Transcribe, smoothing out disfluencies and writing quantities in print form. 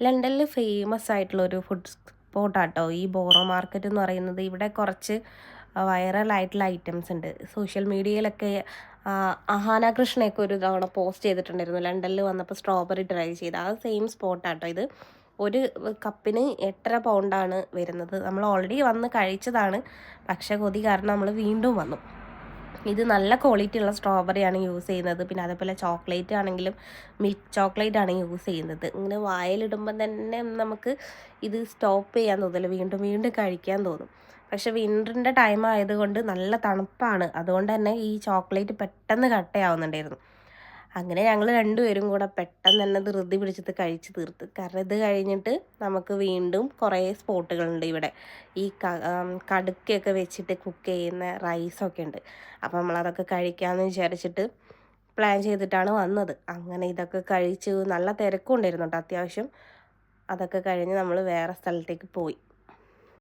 ലണ്ടനിൽ ഫേമസ് ആയിട്ടുള്ളൊരു ഫുഡ് സ്പോട്ടാട്ടോ ഈ ബോറോ മാർക്കറ്റ് എന്ന് പറയുന്നത്. ഇവിടെ കുറച്ച് വൈറലായിട്ടുള്ള ഐറ്റംസ് ഉണ്ട്. സോഷ്യൽ മീഡിയയിലൊക്കെ അഹാന കൃഷ്ണയൊക്കെ ഒരു തവണ പോസ്റ്റ് ചെയ്തിട്ടുണ്ടായിരുന്നു. ലണ്ടനിൽ വന്നപ്പോൾ സ്ട്രോബെറി ട്രൈ ചെയ്ത്. ആ സെയിം സ്പോട്ടാട്ടോ ഇത്. ഒരു കപ്പിന് 8.5 പൗണ്ടാണ് വരുന്നത്. നമ്മൾ ഓൾറെഡി വന്ന് കഴിച്ചതാണ്, പക്ഷേ കൊതി കാരണം നമ്മൾ വീണ്ടും വന്നു. ഇത് നല്ല ക്വാളിറ്റി ഉള്ള സ്ട്രോബെറിയാണ് യൂസ് ചെയ്യുന്നത്. പിന്നെ അതേപോലെ ചോക്ലേറ്റ് ആണെങ്കിലും മിൽക്ക് ചോക്ലേറ്റ് ആണ് യൂസ് ചെയ്യുന്നത്. ഇങ്ങനെ വായിലിടുമ്പം തന്നെ നമുക്ക് ഇത് സ്റ്റോപ്പ് ചെയ്യാൻ തോന്നില്ല, വീണ്ടും വീണ്ടും കഴിക്കാൻ തോന്നും. പക്ഷെ വിൻ്ററിൻ്റെ ടൈം ആയതുകൊണ്ട് നല്ല തണുപ്പാണ്, അതുകൊണ്ട് തന്നെ ഈ ചോക്ലേറ്റ് പെട്ടെന്ന് കട്ടയാവുന്നുണ്ടായിരുന്നു. അങ്ങനെ ഞങ്ങൾ രണ്ടുപേരും കൂടെ പെട്ടെന്ന് തന്നെ ധൃതി പിടിച്ചത് കഴിച്ച് തീർത്ത്. കാരണം ഇത് കഴിഞ്ഞിട്ട് നമുക്ക് വീണ്ടും കുറേ സ്പോട്ടുകളുണ്ട് ഇവിടെ. ഈ കടുക്കയൊക്കെ വെച്ചിട്ട് കുക്ക് ചെയ്യുന്ന റൈസൊക്കെ ഉണ്ട്. അപ്പോൾ നമ്മളതൊക്കെ കഴിക്കാമെന്ന് വിചാരിച്ചിട്ട് പ്ലാൻ ചെയ്തിട്ടാണ് വന്നത്. അങ്ങനെ ഇതൊക്കെ കഴിച്ചു. നല്ല തിരക്കും ഉണ്ടായിരുന്നു കേട്ടോ അത്യാവശ്യം. അതൊക്കെ കഴിഞ്ഞ് നമ്മൾ വേറെ സ്ഥലത്തേക്ക് പോയി.